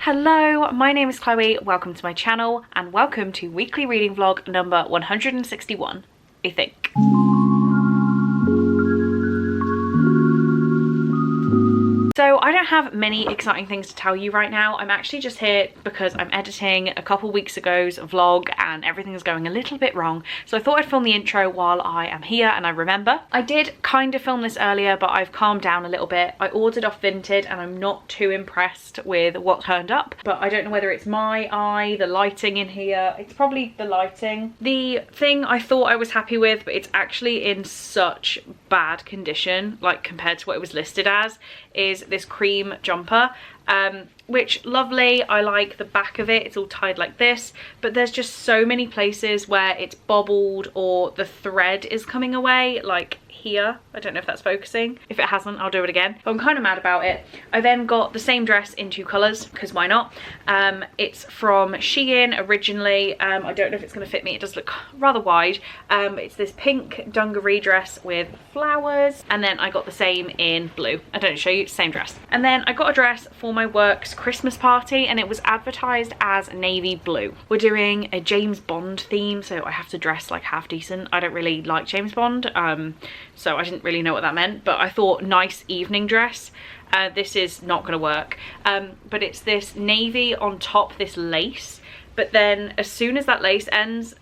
Hello, my name is Chloe, welcome to my channel and welcome to weekly reading vlog number 161, I think. So I don't have many exciting things to tell you right now. I'm actually just here because I'm editing a couple weeks ago's vlog and everything is going a little bit wrong. So I thought I'd film the intro while I am here and I remember. I did kind of film this earlier, but I've calmed down a little bit. I ordered off Vinted and I'm not too impressed with what turned up, but I don't know whether it's my eye, the lighting in here. It's probably the lighting. The thing I thought I was happy with, but it's actually in such bad condition, like compared to what it was listed as, is this cream jumper, which lovely. I like the back of it, it's all tied like this, but there's just so many places where it's bobbled or the thread is coming away, like here. I don't know if that's focusing. If it hasn't, I'll do it again. But I'm kind of mad about it. I then got the same dress in two colours, because why not? It's from Shein originally. I don't know if it's going to fit me. It does look rather wide. It's this pink dungaree dress with flowers, and then I got the same in blue. I don't show you, same dress. And then I got a dress for my work's Christmas party, and it was advertised as navy blue. We're doing a James Bond theme, so I have to dress like half decent. I don't really like James Bond, so I didn't really know what that meant, but I thought nice evening dress. This is not gonna work, but it's this navy on top, this lace, but then as soon as that lace ends,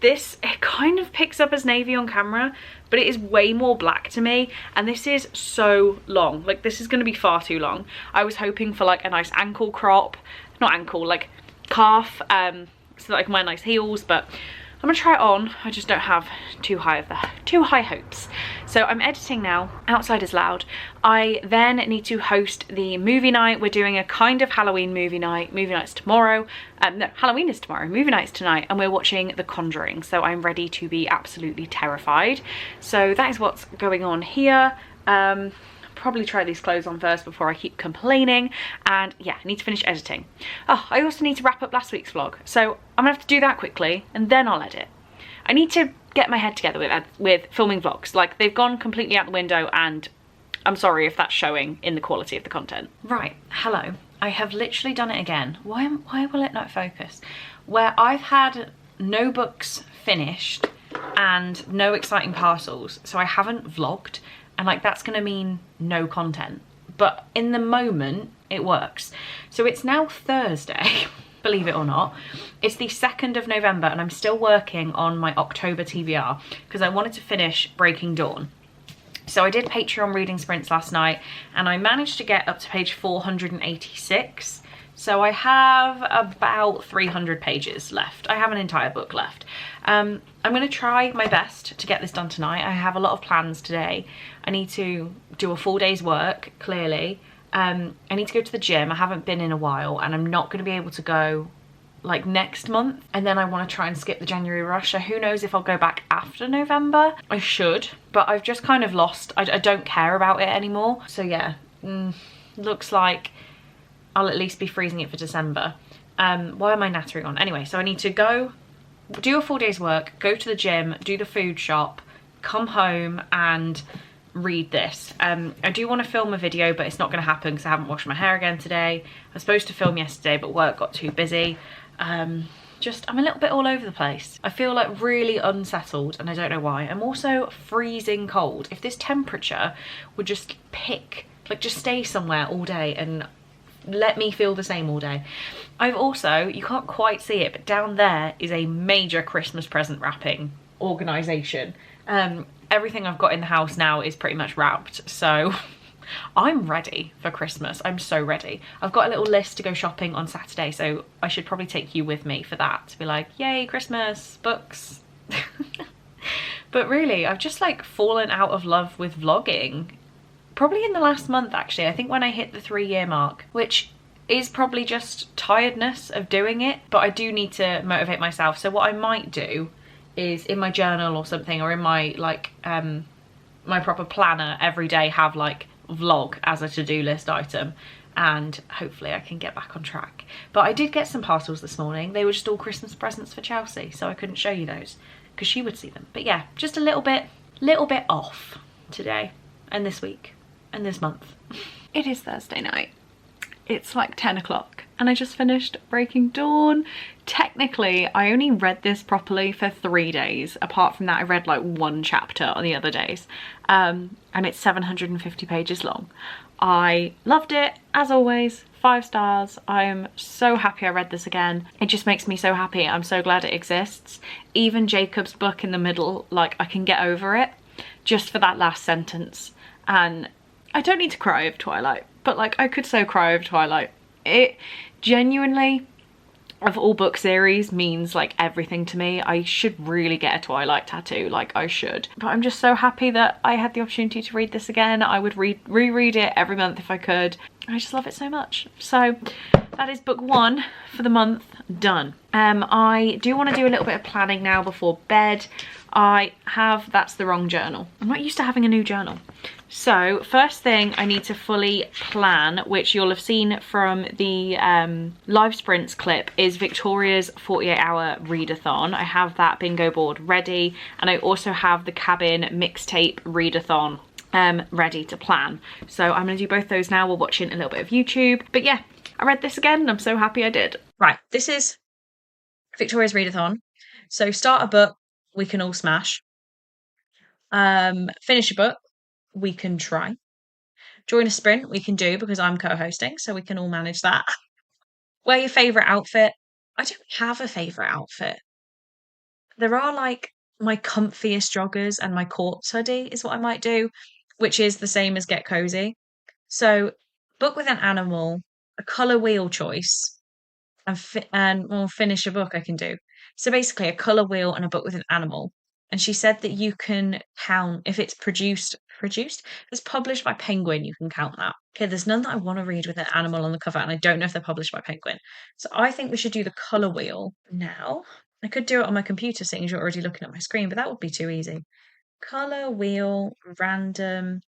it kind of picks up as navy on camera, but it is way more black to me, and this is so long. Like, this is gonna be far too long. I was hoping for like a nice ankle crop, not ankle, like calf, so that I can wear nice heels, but I'm gonna try it on. I just don't have too high hopes. So I'm editing now. Outside is loud. I then need to host the movie night. We're doing a kind of Halloween movie night. Movie night's tomorrow. No, Halloween is tomorrow. Movie night's tonight, and we're watching The Conjuring. So I'm ready to be absolutely terrified. So that is what's going on here. Probably try these clothes on first before I keep complaining, and yeah, I need to finish editing. Oh, I also need to wrap up last week's vlog, so I'm gonna have to do that quickly and then I'll edit. I need to get my head together with filming vlogs. Like, they've gone completely out the window, and I'm sorry if that's showing in the quality of the content. Right, hello. I have literally done it again. Why will it not focus? Where I've had no books finished and no exciting parcels, so I haven't vlogged. And like, that's gonna mean no content, but in the moment it works. So it's now Thursday, believe it or not. It's the 2nd of November and I'm still working on my October TBR because I wanted to finish Breaking Dawn. So I did Patreon reading sprints last night and I managed to get up to page 486. So I have about 300 pages left. I have an entire book left. I'm gonna try my best to get this done tonight. I have a lot of plans today. I need to do a full day's work, clearly. I need to go to the gym. I haven't been in a while and I'm not gonna be able to go like next month. And then I wanna try and skip the January rush. So who knows if I'll go back after November. I should, but I've just kind of lost, I don't care about it anymore. So yeah, looks like I'll at least be freezing it for December. Why am I nattering on? Anyway, so I need to go do a full day's work, go to the gym, do the food shop, come home and read this. I do want to film a video, but it's not going to happen because I haven't washed my hair again today. I was supposed to film yesterday, but work got too busy. I'm a little bit all over the place. I feel like really unsettled and I don't know why. I'm also freezing cold. If this temperature would just just stay somewhere all day and let me feel the same all day. I've also, you can't quite see it, but down there is a major Christmas present wrapping organisation. Everything I've got in the house now is pretty much wrapped, so I'm ready for Christmas. I'm so ready. I've got a little list to go shopping on Saturday, so I should probably take you with me for that, to be like, yay, Christmas, books. But really, I've just like fallen out of love with vlogging. Probably in the last month, actually. I think when I hit the 3-year mark, which is probably just tiredness of doing it, but I do need to motivate myself. So what I might do is in my journal or something, or in my like my proper planner every day, have like vlog as a to-do list item, and hopefully I can get back on track. But I did get some parcels this morning. They were just all Christmas presents for Chelsea, so I couldn't show you those because she would see them. But yeah, just a little bit off today and this week and this month. It is Thursday night it's like 10 o'clock and I just finished Breaking Dawn. Technically, I only read this properly for 3 days. Apart from that, I read like 1 chapter on the other days. And it's 750 pages long. I loved it, as always, 5 stars. I am so happy I read this again. It just makes me so happy. I'm so glad it exists. Even Jacob's book in the middle, like, I can get over it just for that last sentence. And I don't need to cry over Twilight, but like, I could so cry over Twilight. It genuinely, of all book series, means like everything to me. I should really get a Twilight tattoo, like I should. But I'm just so happy that I had the opportunity to read this again. I would reread it every month if I could. I just love it so much. So that is book 1 for the month done. I do want to do a little bit of planning now before bed. That's the wrong journal. I'm not used to having a new journal. So first thing I need to fully plan, which you'll have seen from the live sprints clip, is Victoria's 48-hour readathon. I have that bingo board ready, and I also have the cabin mixtape readathon ready to plan. So I'm going to do both those now while watching a little bit of YouTube. But yeah, I read this again and I'm so happy I did. Right, this is Victoria's readathon. So start a book, we can all smash. Finish a book, we can try. Join a sprint, we can do, because I'm co-hosting, so we can all manage that. Wear your favourite outfit. I don't have a favourite outfit. There are like my comfiest joggers and my corpse hoodie is what I might do, which is the same as get cozy. So book with an animal, a colour wheel choice, and we'll finish a book I can do. So basically a colour wheel and a book with an animal. And she said that you can count if it's produced, if it's published by Penguin, you can count that. Okay, there's none that I want to read with an animal on the cover, and I don't know if they're published by Penguin. So I think we should do the colour wheel now. I could do it on my computer, seeing as you're already looking at my screen, but that would be too easy. Colour wheel, random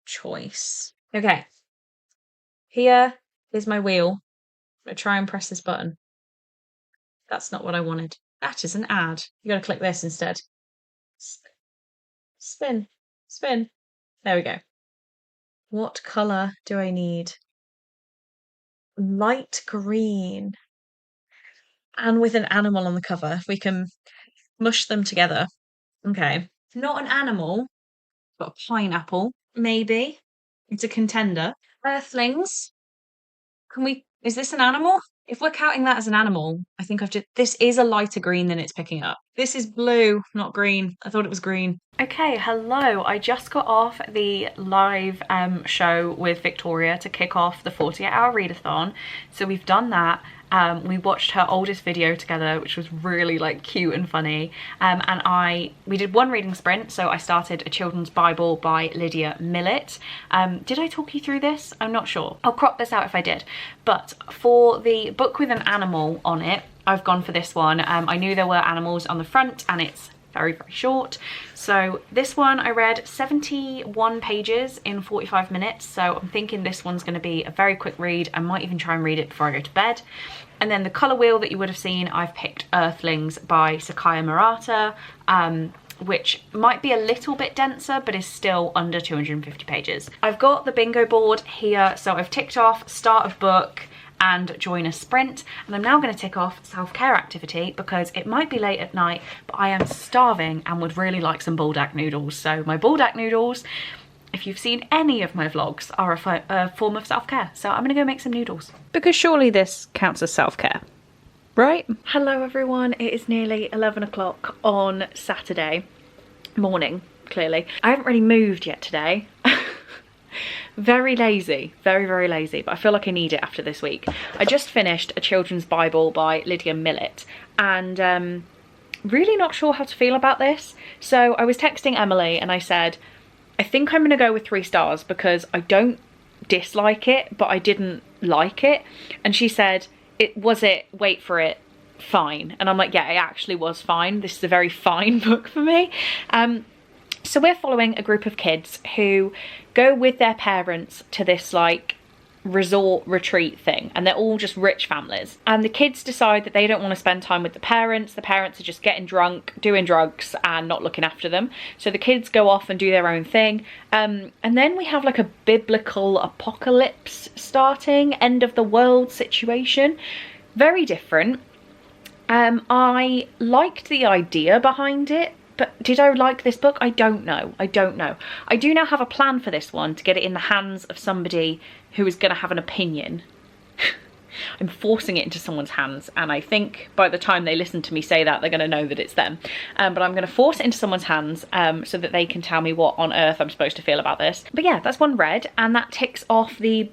choice. Okay. Here is my wheel. I'm going to try and press this button. That's not what I wanted. That is an ad. You got to click this instead. Spin. Spin. There we go. What colour do I need? Light green. And with an animal on the cover. If we can mush them together. Okay. Not an animal, but a pineapple. Maybe. It's a contender. Earthlings. Is this an animal? If we're counting that as an animal, I think this is a lighter green than it's picking up. This is blue, not green. I thought it was green. Okay, hello. I just got off the live show with Victoria to kick off the 48-hour readathon. So we've done that. We watched her oldest video together, which was really like cute and funny. We did 1 reading sprint. So I started A Children's Bible by Lydia Millett. Did I talk you through this? I'm not sure. I'll crop this out if I did. But for the book with an animal on it, I've gone for this one. I knew there were animals on the front, and it's very, very short. So this one I read 71 pages in 45 minutes. So I'm thinking this one's going to be a very quick read. I might even try and read it before I go to bed. And then the colour wheel that you would have seen, I've picked Earthlings by Sakaya Murata, which might be a little bit denser, but is still under 250 pages. I've got the bingo board here. So I've ticked off start of book and join a sprint, and I'm now going to tick off self-care activity because it might be late at night, but I am starving and would really like some buldak noodles. So my buldak noodles, if you've seen any of my vlogs, are a form of self-care. So I'm going to go make some noodles, because surely this counts as self-care, right? Hello everyone, it is nearly 11 o'clock on Saturday morning, clearly. I haven't really moved yet today. Very lazy, very, very lazy, but I feel like I need it after this week. I just finished A Children's Bible by Lydia Millett, and really not sure how to feel about this. So I was texting Emily and I said, I think I'm going to go with 3 stars because I don't dislike it, but I didn't like it. And she said, wait for it, fine. And I'm like, yeah, it actually was fine. This is a very fine book for me. So we're following a group of kids who go with their parents to this like resort retreat thing, and they're all just rich families, and the kids decide that they don't want to spend time with the parents are just getting drunk, doing drugs and not looking after them, so the kids go off and do their own thing. And then we have like a biblical apocalypse starting, end of the world situation. Very different. I liked the idea behind it, but did I like this book? I don't know. I don't know. I do now have a plan for this one to get it in the hands of somebody who is going to have an opinion. I'm forcing it into someone's hands, and I think by the time they listen to me say that, they're going to know that it's them. But I'm going to force it into someone's hands so that they can tell me what on earth I'm supposed to feel about this. But yeah, that's one read, and that ticks off the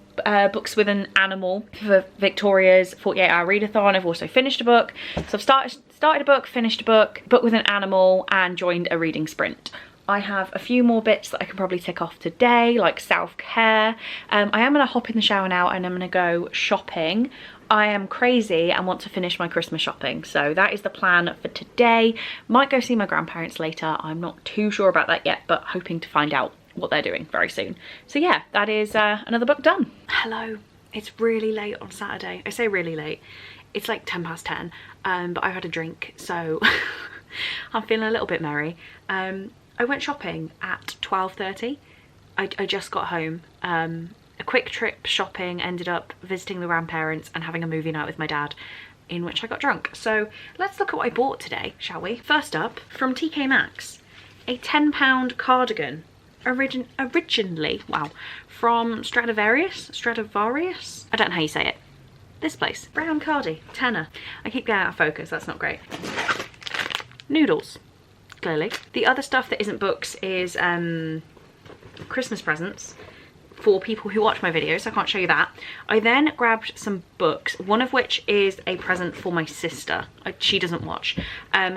books with an animal for Victoria's 48-hour readathon. I've also finished a book. So I've started a book, finished a book with an animal, and joined a reading sprint. I have a few more bits that I can probably tick off today, like self-care. I am going to hop in the shower now and I'm going to go shopping. I am crazy and want to finish my Christmas shopping, so that is the plan for today. Might go see my grandparents later. I'm not too sure about that yet, but hoping to find out what they're doing very soon. So yeah, that is another book done. Hello, it's really late on Saturday. I say really late. It's like 10 past 10, but I've had a drink, so I'm feeling a little bit merry. I went shopping at 12:30. I just got home. A quick trip shopping, ended up visiting the grandparents and having a movie night with my dad, in which I got drunk. So let's look at what I bought today, shall we? First up, from TK Maxx, a £10 cardigan. Originally, wow, from Stradivarius? I don't know how you say it. This place, brown cardi, tenner. I keep getting out of focus, that's not great. Noodles. Clearly. The other stuff that isn't books is Christmas presents for people who watch my videos, so I can't show you that. I then grabbed some books, one of which is a present for my sister. She doesn't watch,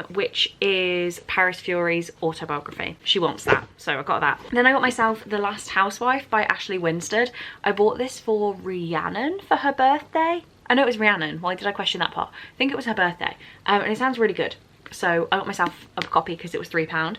which is Paris Fury's autobiography. She wants that, so I got that. Then I got myself The Last Housewife by Ashley Winstead. I bought this for Rhiannon for her birthday. I know it was Rhiannon, why did I question that part? I think it was her birthday, and it sounds really good. So I got myself a copy because it was £3.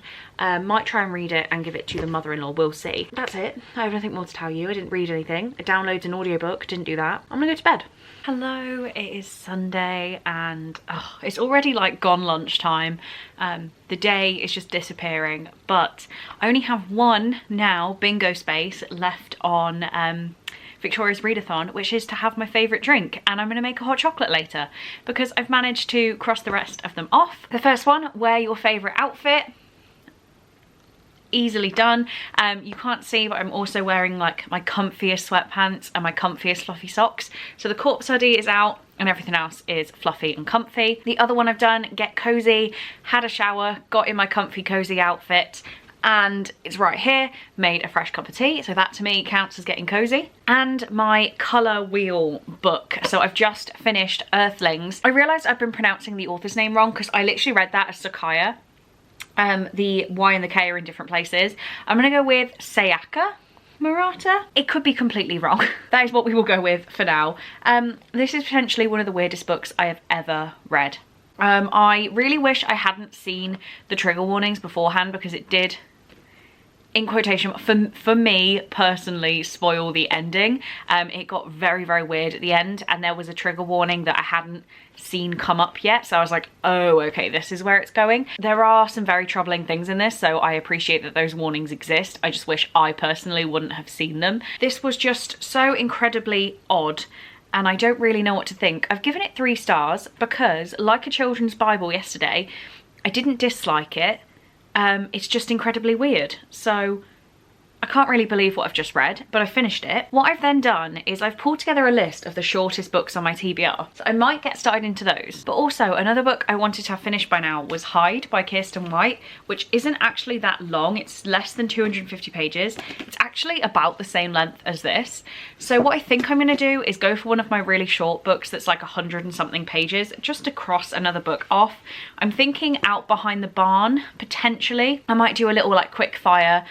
Might try and read it and give it to the mother-in-law, we'll see. That's it. I have nothing more to tell you. I didn't read anything. I downloaded an audiobook, didn't do that. I'm gonna go to bed. Hello, it is Sunday and it's already like gone lunchtime. The day is just disappearing, but I only have one now bingo space left on Victoria's Readathon, which is to have my favourite drink, and I'm going to make a hot chocolate later because I've managed to cross the rest of them off. The first one, wear your favourite outfit. Easily done. You can't see, but I'm also wearing like my comfiest sweatpants and my comfiest fluffy socks. So the corpse hoodie is out and everything else is fluffy and comfy. The other one I've done, get cozy, had a shower, got in my comfy cozy outfit, and it's right here, made a fresh cup of tea, so that to me counts as getting cozy. And my colour wheel book. So I've just finished Earthlings. I realised I've been pronouncing the author's name wrong because I literally read that as Sakaya. The Y and the K are in different places. I'm gonna go with Sayaka Murata. It could be completely wrong. That is what we will go with for now. This is potentially one of the weirdest books I have ever read. I really wish I hadn't seen the trigger warnings beforehand because it did, in quotation, for me personally, spoil the ending. It got very, very weird at the end, and there was a trigger warning that I hadn't seen come up yet, so I was like, oh, okay, this is where it's going. There are some very troubling things in this, so I appreciate that those warnings exist. I just wish I personally wouldn't have seen them. This was just so incredibly odd, and I don't really know what to think. I've given it 3 stars because, like a children's Bible yesterday, I didn't dislike it. It's just incredibly weird. So I can't really believe what I've just read, but I finished it. What I've then done is I've pulled together a list of the shortest books on my TBR. So I might get started into those. But also another book I wanted to have finished by now was Hide by Kirsten White, which isn't actually that long. It's less than 250 pages. It's actually about the same length as this. So what I think I'm gonna do is go for one of my really short books that's like 100 and something pages, just to cross another book off. I'm thinking Out Behind the Barn, potentially. I might do a little like quick fire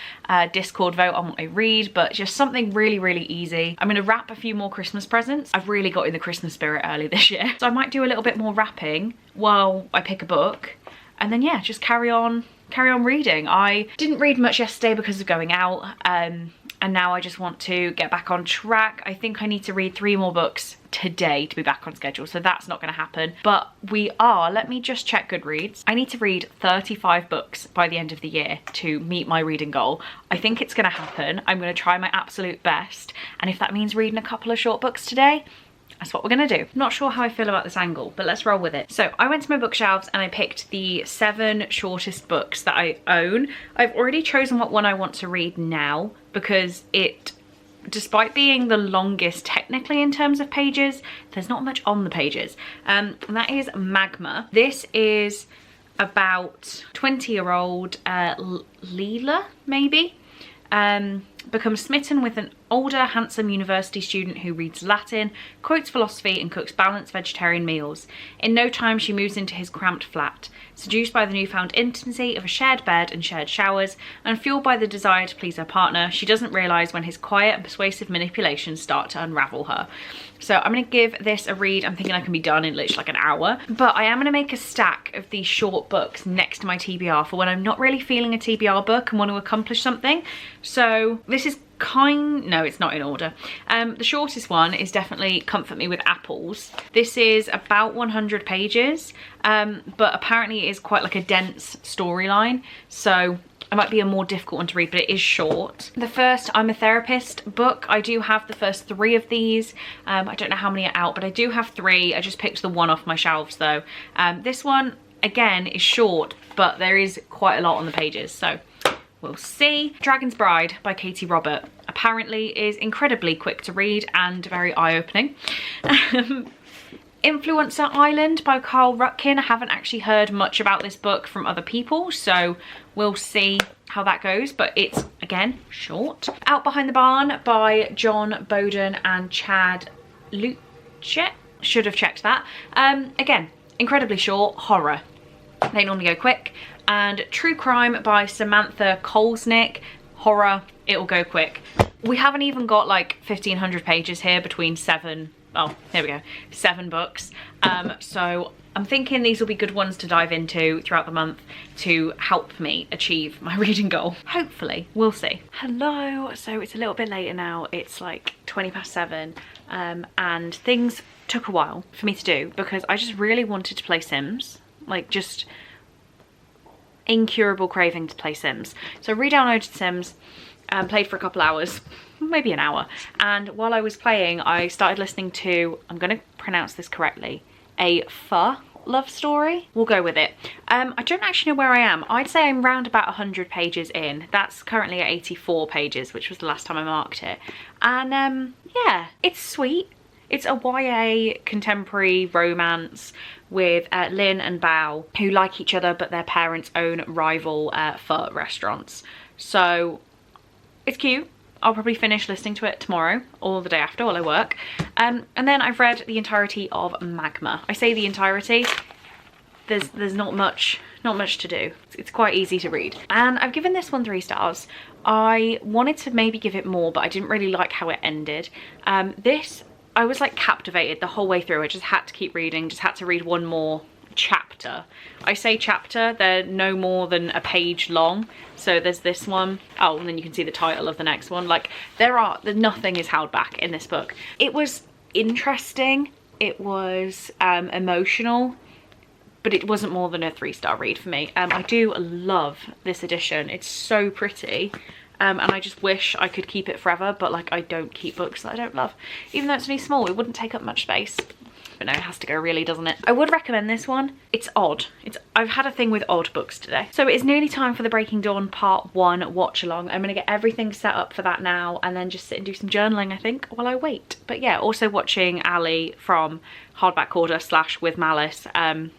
Discord vote on what I read, but just something really, really easy. I'm gonna wrap a few more Christmas presents. I've really got in the Christmas spirit early this year. So I might do a little bit more wrapping while I pick a book, and then yeah, just carry on reading. I didn't read much yesterday because of going out. and now I just want to get back on track. I think I need to read 3 more books today to be back on schedule, so that's not going to happen. But we are, let me just check Goodreads. I need to read 35 books by the end of the year to meet my reading goal. I think it's going to happen. I'm going to try my absolute best, and if that means reading a couple of short books today, that's what we're gonna do. I'm not sure how I feel about this angle, but let's roll with it. So I went to my bookshelves and I picked the 7 shortest books that I own. I've already chosen what one I want to read now, because it, despite being the longest technically in terms of pages, there's not much on the pages. And that is Magma. This is about 20-year-old Leela, maybe, becomes smitten with an older, handsome university student who reads Latin, quotes philosophy, and cooks balanced vegetarian meals. In no time, she moves into his cramped flat. Seduced by the newfound intimacy of a shared bed and shared showers, and fueled by the desire to please her partner, she doesn't realise when his quiet and persuasive manipulations start to unravel her. So I'm going to give this a read. I'm thinking I can be done in literally like an hour. But I am going to make a stack of these short books next to my TBR for when I'm not really feeling a TBR book and want to accomplish something. So this is no, it's not in order. The shortest one is definitely Comfort Me with Apples. This is about 100 pages, but apparently it is quite like a dense storyline, so it might be a more difficult one to read, but it is short. The first I'm a Therapist book, I do have the first 3 of these. I don't know how many are out, but I do have 3. I just picked the one off my shelves though. This one again is short, but there is quite a lot on the pages, so we'll see. Dragon's Bride by Katie Robert apparently is incredibly quick to read and very eye-opening. Influencer Island by Carl Rutkin. I haven't actually heard much about this book from other people, so we'll see how that goes, but it's, again, short. Out Behind the Barn by John Bowden and Chad Luchet. Should have checked that. Again, incredibly short. Horror. They normally go quick. And True Crime by Samantha Kolsnick. Horror, it'll go quick. We haven't even got like 1,500 pages here between 7, oh, here we go, 7 books. So I'm thinking these will be good ones to dive into throughout the month to help me achieve my reading goal. Hopefully, we'll see. Hello, so it's a little bit later now. It's like 7:20, and things took a while for me to do because I just really wanted to play Sims, like just incurable craving to play Sims. So I re-downloaded Sims, played for a couple hours, maybe an hour, and while I was playing I started listening to, I'm gonna pronounce this correctly, a pho love story. We'll go with it. I don't actually know where I am. I'd say I'm round about 100 pages in. That's currently at 84 pages, which was the last time I marked it. And yeah, it's sweet. It's a YA contemporary romance with Lynn and Bao, who like each other, but their parents own rival pho restaurants. So it's cute. I'll probably finish listening to it tomorrow or the day after while I work. And then I've read the entirety of Magma. I say the entirety. There's not much to do. It's quite easy to read. And I've given this one 3 stars. I wanted to maybe give it more, but I didn't really like how it ended. I was like captivated the whole way through. I just had to keep reading, just had to read one more chapter. I say chapter, they're no more than a page long. So there's this one. Oh, and then you can see the title of the next one. Like nothing is held back in this book. It was interesting. It was emotional, but it wasn't more than a 3-star read for me. I do love this edition. It's so pretty. And I just wish I could keep it forever, but like I don't keep books that I don't love. Even though it's only small, it wouldn't take up much space. But no, it has to go really, doesn't it? I would recommend this one. It's odd. I've had a thing with odd books today. So it is nearly time for the Breaking Dawn Part 1 watch along. I'm gonna get everything set up for that now and then just sit and do some journaling, I think, while I wait. But yeah, also watching Ali from Hardback Order / With Malice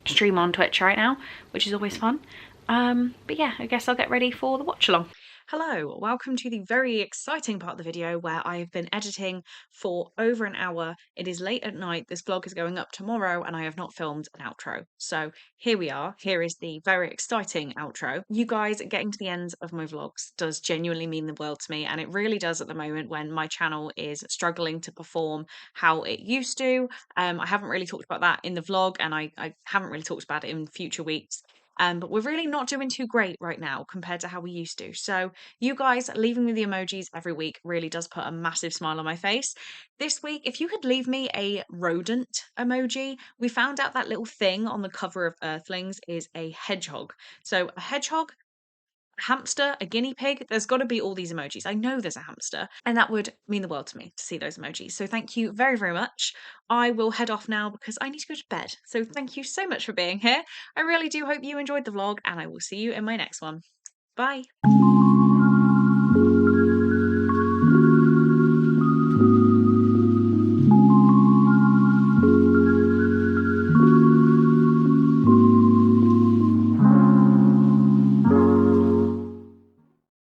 stream on Twitch right now, which is always fun. But yeah, I guess I'll get ready for the watch along. Hello, welcome to the very exciting part of the video where I've been editing for over an hour. It is late at night, this vlog is going up tomorrow and I have not filmed an outro. So here we are, here is the very exciting outro. You guys getting to the ends of my vlogs does genuinely mean the world to me, and it really does at the moment when my channel is struggling to perform how it used to. I haven't really talked about that in the vlog, and I haven't really talked about it in future weeks. but we're really not doing too great right now compared to how we used to. So you guys leaving me the emojis every week really does put a massive smile on my face. This week, if you could leave me a rodent emoji, we found out that little thing on the cover of Earthlings is a hedgehog. So a hedgehog, a hamster, a guinea pig, there's got to be all these emojis. I know there's a hamster, and that would mean the world to me to see those emojis. So thank you very, very much. I will head off now because I need to go to bed. So thank you so much for being here. I really do hope you enjoyed the vlog, and I will see you in my next one. Bye.